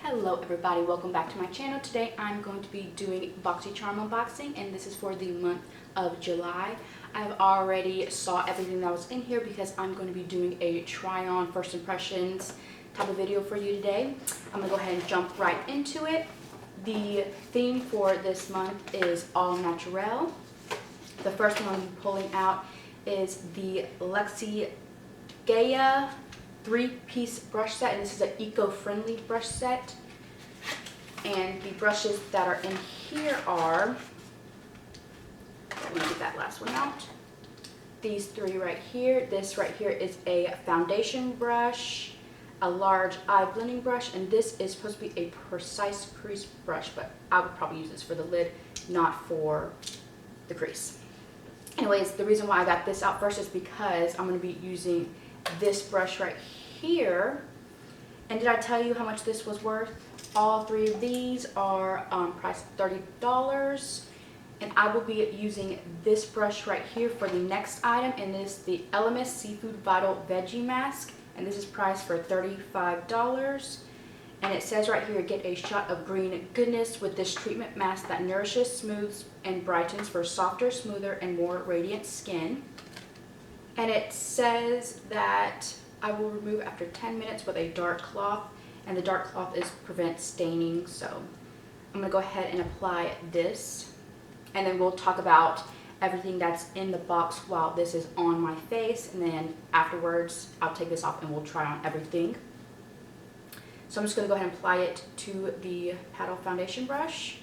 Hello everybody, welcome back to my channel. Today I'm going to be doing Boxycharm unboxing, and this is for the month of July. I've already saw everything that was in here because I'm going to be doing a try on first impressions type of video for you today. I'm going to go ahead and jump right into it. The theme for this month is all natural. The first one I'm pulling out is the Luxie Gaea 3-piece brush set, and this is an eco-friendly brush set. And the brushes that are in here are, let me get that last one out. These three right here. This right here is a foundation brush, a large eye blending brush, and this is supposed to be a precise crease brush, but I would probably use this for the lid, not for the crease. Anyways, the reason why I got this out first is because I'm going to be using this brush right here. And did I tell you how much this was worth? All three of these are priced $30, and I will be using this brush right here for the next item, and this is the Elemis Seafood Vital Veggie Mask, and this is priced for $35. And it says right here, get a shot of green goodness with this treatment mask that nourishes, smooths, and brightens for softer, smoother, and more radiant skin. And it says that I will remove after 10 minutes with a dark cloth, and the dark cloth prevents staining. So I'm gonna go ahead and apply this, and then we'll talk about everything that's in the box while this is on my face, and then afterwards I'll take this off and we'll try on everything. So I'm just gonna go ahead and apply it to the paddle foundation brush,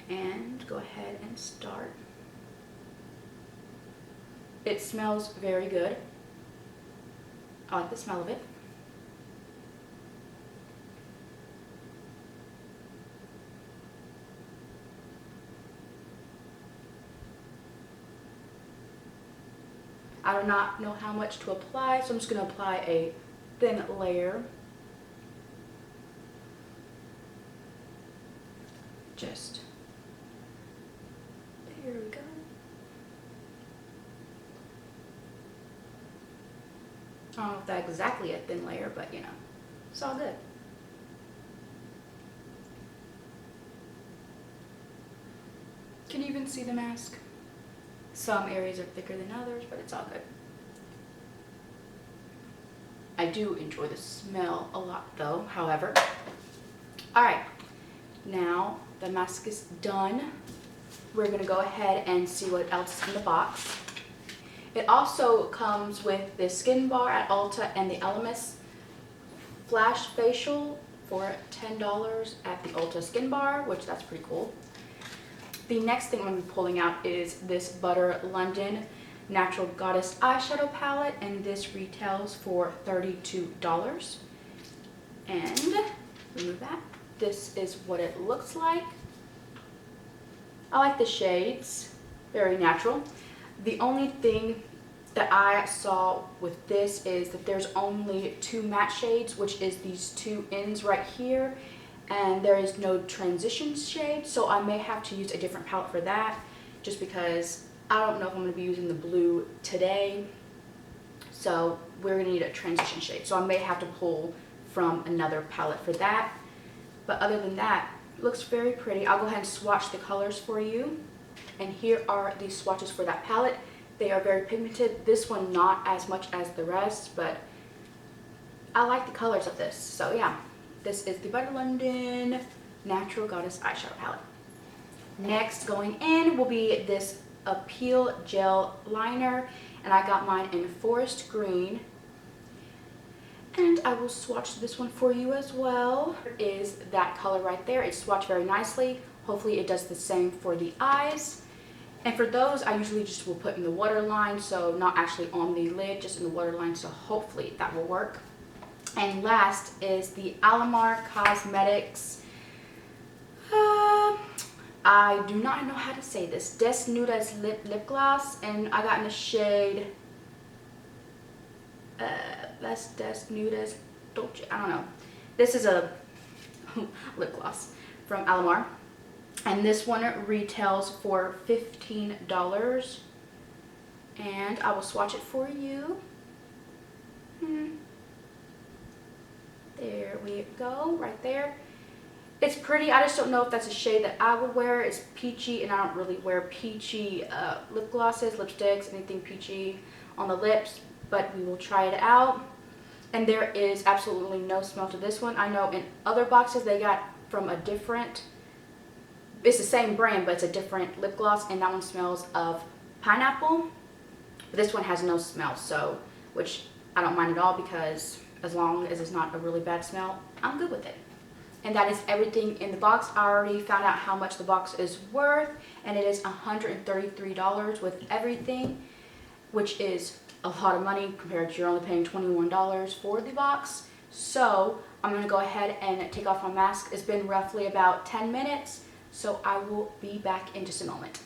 and go ahead and start. It smells very good. I like the smell of it. I do not know how much to apply, so I'm just going to apply a thin layer. Just there we go. I don't know if that's exactly a thin layer, but you know, it's all good. Can you even see the mask? Some areas are thicker than others, but it's all good. I do enjoy the smell a lot though, however. Alright, now the mask is done. We're going to go ahead and see what else is in the box. It also comes with the skin bar at Ulta and the Elemis Flash Facial for $10 at the Ulta skin bar, which that's pretty cool. The next thing I'm going to be pulling out is this Butter London Natural Goddess Eyeshadow Palette, and this retails for $32. And remove that. This is what it looks like. I like the shades, very natural. The only thing that I saw with this is that there's only 2 matte shades, which is these 2 ends right here, and there is no transition shade, so I may have to use a different palette for that, just because I don't know if I'm going to be using the blue today, so we're going to need a transition shade, so I may have to pull from another palette for that. But other than that, it looks very pretty. I'll go ahead and swatch the colors for you, and here are the swatches for that palette. They are very pigmented. This one not as much as the rest, but I like the colors of this. So yeah, this is the Butter London Natural Goddess Eyeshadow Palette. Next going in will be this Appeal Gel Liner, and I got mine in Forest Green. And I will swatch this one for you as well. Is that color right there. It's swatched very nicely. Hopefully it does the same for the eyes. And for those, I usually just will put in the waterline, so not actually on the lid, just in the waterline, so hopefully that will work. And last is the Alamar Cosmetics, I do not know how to say this, Des Nude lip gloss, and I got in the shade, that's Des Nude Dulce, I don't know. This is a lip gloss from Alamar. And this one retails for $15, and I will swatch it for you. There we go, right there. It's pretty. I just don't know if that's a shade that I would wear. It's peachy, and I don't really wear peachy lip glosses, lipsticks, anything peachy on the lips, but we will try it out. And there is absolutely no smell to this one. I know in other boxes they got from a different, it's the same brand, but it's a different lip gloss, and that one smells of pineapple. But this one has no smell, so, which I don't mind at all, because as long as it's not a really bad smell, I'm good with it. And that is everything in the box. I already found out how much the box is worth, and it is $133 with everything, which is a lot of money compared to you're only paying $21 for the box. So I'm going to go ahead and take off my mask. It's been roughly about 10 minutes, so I will be back in just a moment.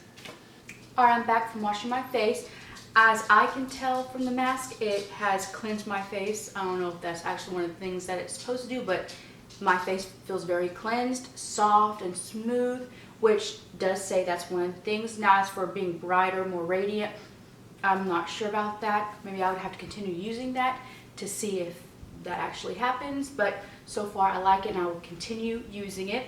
Alright, I'm back from washing my face. As I can tell from the mask, it has cleansed my face. I don't know if that's actually one of the things that it's supposed to do, but my face feels very cleansed, soft, and smooth, which does say that's one of the things. Now, as for being brighter, more radiant, I'm not sure about that. Maybe I would have to continue using that to see if that actually happens, but so far I like it and I will continue using it.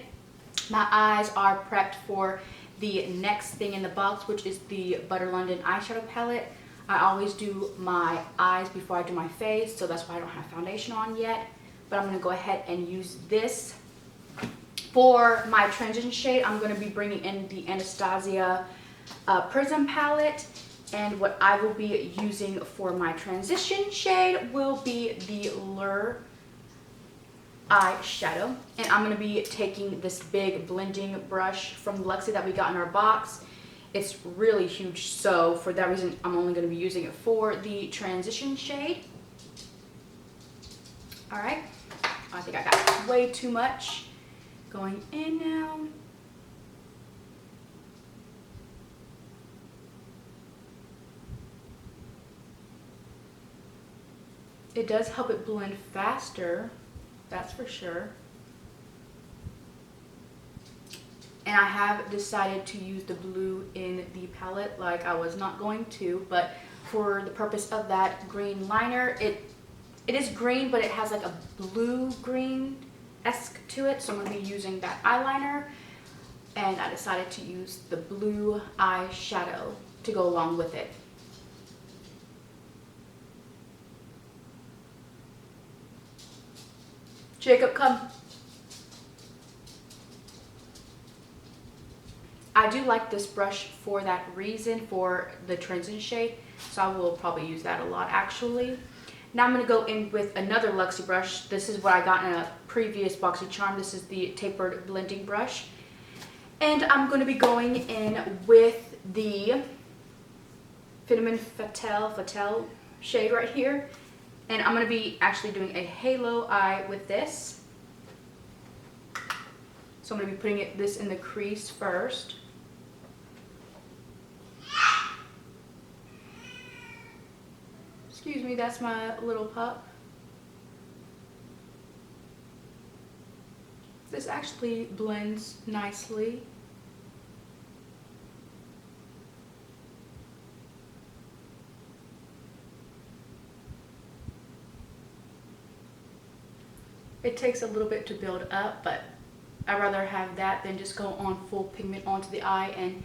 My eyes are prepped for the next thing in the box, which is the Butter London eyeshadow palette. I always do my eyes before I do my face, so that's why I don't have foundation on yet. But I'm going to go ahead and use this. For my transition shade, I'm going to be bringing in the Anastasia Prism palette. And what I will be using for my transition shade will be the Lure eyeshadow. And I'm going to be taking this big blending brush from Luxie that we got in our box. It's really huge, so for that reason, I'm only going to be using it for the transition shade. Alright. I think I got way too much going in now. It does help it blend faster, that's for sure. And I have decided to use the blue in the palette, like I was not going to, but for the purpose of that green liner, it is green, but it has like a blue-green-esque to it, so I'm going to be using that eyeliner. And I decided to use the blue eyeshadow to go along with it. Jacob, come. I do like this brush for that reason, for the transition shade, so I will probably use that a lot actually. Now I'm going to go in with another Luxie brush. This is what I got in a previous Boxycharm. This is the tapered blending brush. And I'm going to be going in with the Cinnamon Fatale shade right here. And I'm going to be actually doing a halo eye with this. So I'm going to be putting this in the crease first. Excuse me, that's my little pup. This actually blends nicely. It takes a little bit to build up, but I'd rather have that than just go on full pigment onto the eye and,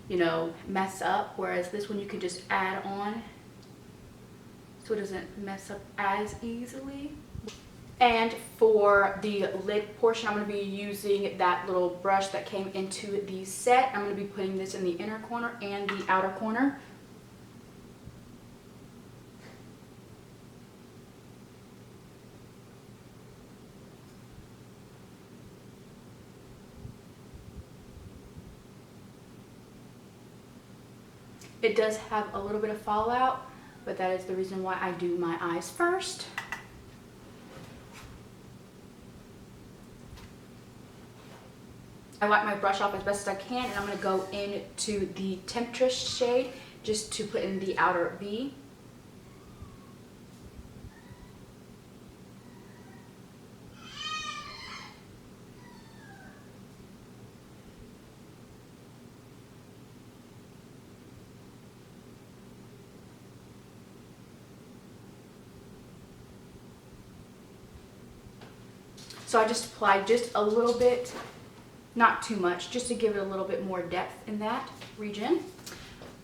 you know, mess up. Whereas this one you can just add on, so it doesn't mess up as easily. And for the lid portion, I'm going to be using that little brush that came into the set. I'm going to be putting this in the inner corner and the outer corner. It does have a little bit of fallout, but that is the reason why I do my eyes first. I wipe my brush off as best as I can, and I'm going to go into the Temptress shade just to put in the outer V. So I just applied just a little bit, not too much, just to give it a little bit more depth in that region.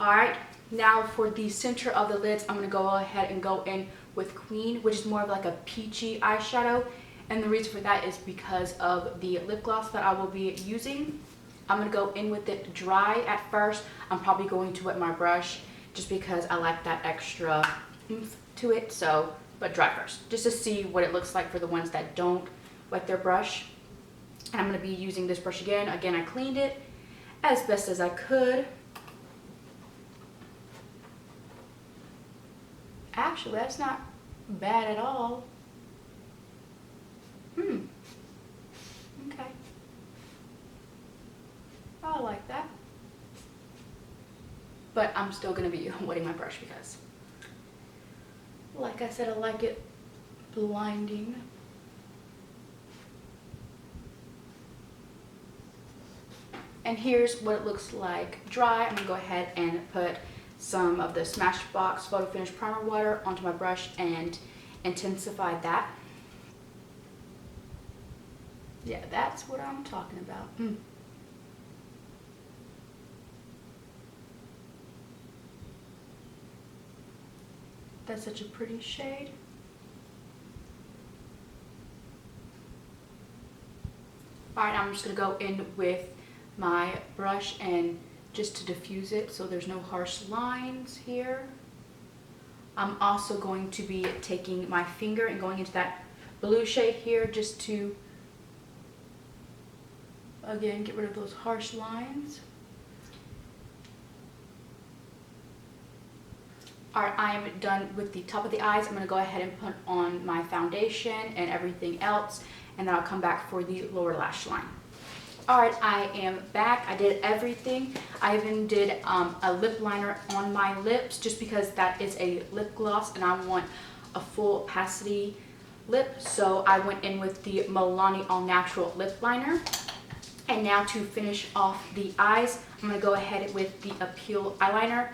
All right, now for the center of the lids, I'm gonna go ahead and go in with Queen, which is more of like a peachy eyeshadow. And the reason for that is because of the lip gloss that I will be using. I'm gonna go in with it dry at first. I'm probably going to wet my brush just because I like that extra oomph to it. So, but dry first, just to see what it looks like for the ones that don't wet their brush. And I'm gonna be using this brush again. Again, I cleaned it as best as I could. Actually, that's not bad at all. Okay. I like that. But I'm still gonna be wetting my brush because, like I said, I like it blinding. And here's what it looks like dry. I'm gonna go ahead and put some of the Smashbox Photo Finish Primer Water onto my brush and intensify that. Yeah, that's what I'm talking about. That's such a pretty shade. All right, I'm just gonna go in with my brush and just to diffuse it so there's no harsh lines here. I'm also going to be taking my finger and going into that blue shade here just to, again, get rid of those harsh lines. All right, I am done with the top of the eyes. I'm gonna go ahead and put on my foundation and everything else, and then I'll come back for the lower lash line. All right, I am back. I did everything. I even did a lip liner on my lips just because that is a lip gloss and I want a full opacity lip. So I went in with the Milani All Natural lip liner. And now to finish off the eyes, I'm gonna go ahead with the Appeal eyeliner.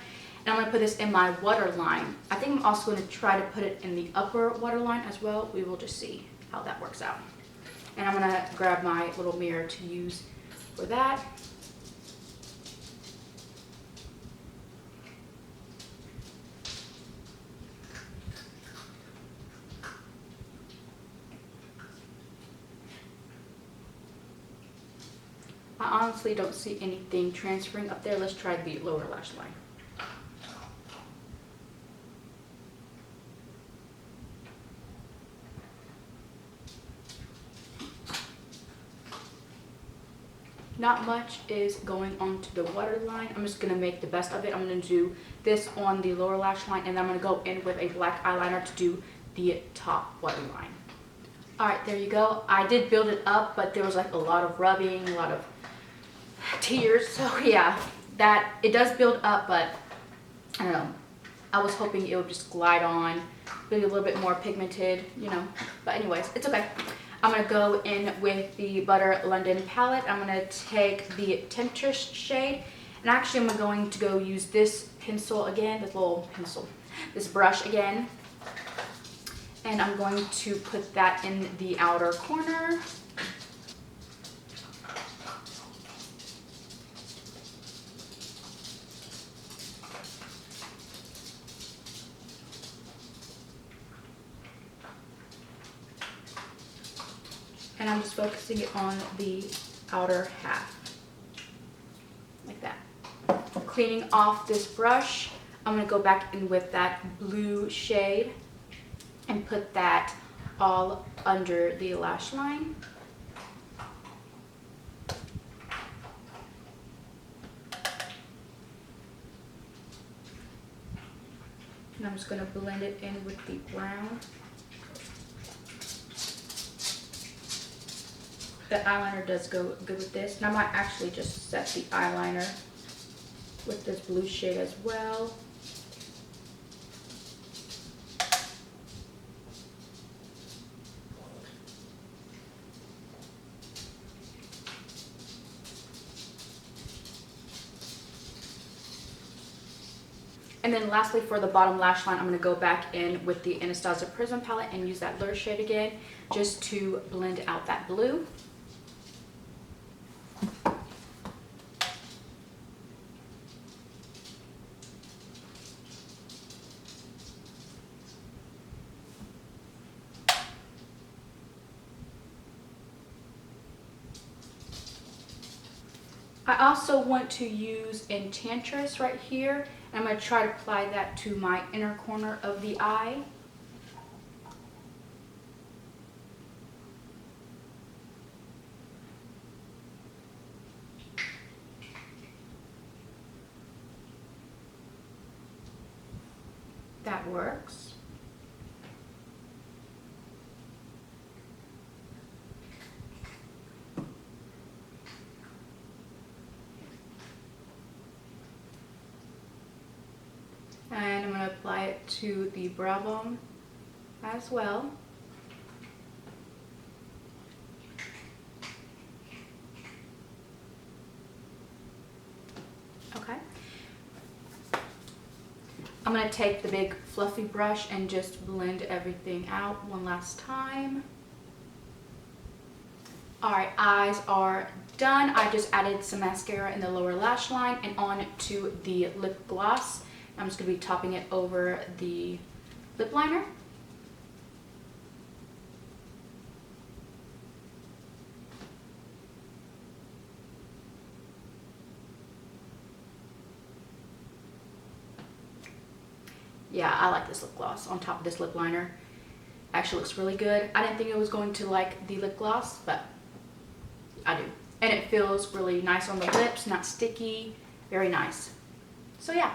And I'm gonna put this in my waterline. I think I'm also gonna try to put it in the upper waterline as well. We will just see how that works out. And I'm gonna grab my little mirror to use for that. I honestly don't see anything transferring up there. Let's try the lower lash line. Not much is going onto the waterline. I'm just gonna make the best of it. I'm gonna do this on the lower lash line and then I'm gonna go in with a black eyeliner to do the top waterline. All right, there you go. I did build it up, but there was like a lot of rubbing, a lot of tears. So yeah, that it does build up, but I don't know. I was hoping it would just glide on, be a little bit more pigmented, you know. But anyways, it's okay. I'm gonna go in with the Butter London palette. I'm gonna take the Temptress shade, and actually I'm going to go use this pencil again, this little pencil, this brush again. And I'm going to put that in the outer corner. And I'm just focusing it on the outer half, like that. Cleaning off this brush, I'm gonna go back in with that blue shade and put that all under the lash line. And I'm just gonna blend it in with the brown. The eyeliner does go good with this. And I might actually just set the eyeliner with this blue shade as well. And then lastly, for the bottom lash line, I'm going to go back in with the Anastasia Prism palette and use that blur shade again just to blend out that blue. I also want to use Enchantress right here. I'm going to try to apply that to my inner corner of the eye. That works. And I'm going to apply it to the brow bone as well. Okay. I'm going to take the big fluffy brush and just blend everything out one last time. Alright, eyes are done. I just added some mascara in the lower lash line and on to the lip gloss. I'm just going to be topping it over the lip liner. Yeah, I like this lip gloss on top of this lip liner. Actually looks really good. I didn't think it was going to like the lip gloss, but I do. And it feels really nice on the lips, not sticky, very nice. So yeah.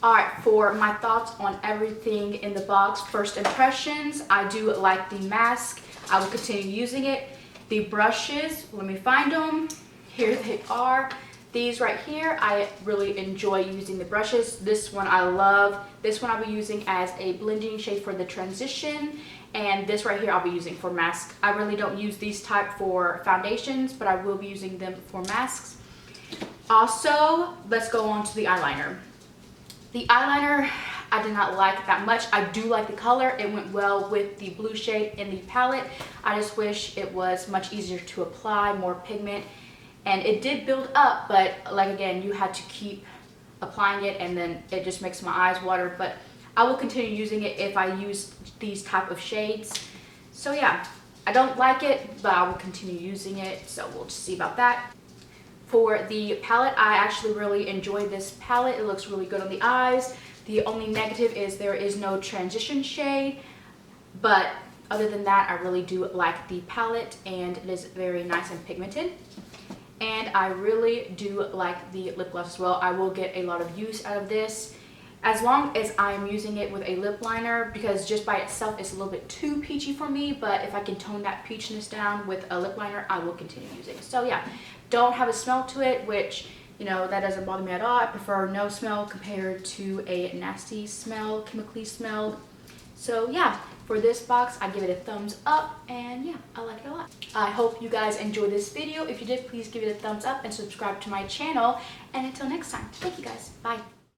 Alright, for my thoughts on everything in the box, first impressions, I do like the mask. I will continue using it. The brushes, let me find them. Here they are. These right here, I really enjoy using the brushes. This one I love. This one I'll be using as a blending shade for the transition. And this right here I'll be using for masks. I really don't use these type for foundations, but I will be using them for masks. Also, let's go on to the eyeliner. The eyeliner, I did not like that much. I do like the color. It went well with the blue shade in the palette. I just wish it was much easier to apply, more pigment. And it did build up, but like again, you had to keep applying it and then it just makes my eyes water. But I will continue using it if I use these type of shades. So yeah, I don't like it, but I will continue using it. So we'll just see about that. For the palette, I actually really enjoy this palette. It looks really good on the eyes. The only negative is there is no transition shade, but other than that, I really do like the palette and it is very nice and pigmented. And I really do like the lip gloss as well. I will get a lot of use out of this as long as I'm using it with a lip liner, because just by itself it's a little bit too peachy for me, but if I can tone that peachiness down with a lip liner, I will continue using it. So yeah, don't have a smell to it, which, you know, that doesn't bother me at all. I prefer no smell compared to a nasty smell, chemically smelled. So yeah, for this box, I give it a thumbs up, and yeah, I like it a lot. I hope you guys enjoyed this video. If you did, please give it a thumbs up and subscribe to my channel. And until next time, thank you guys. Bye.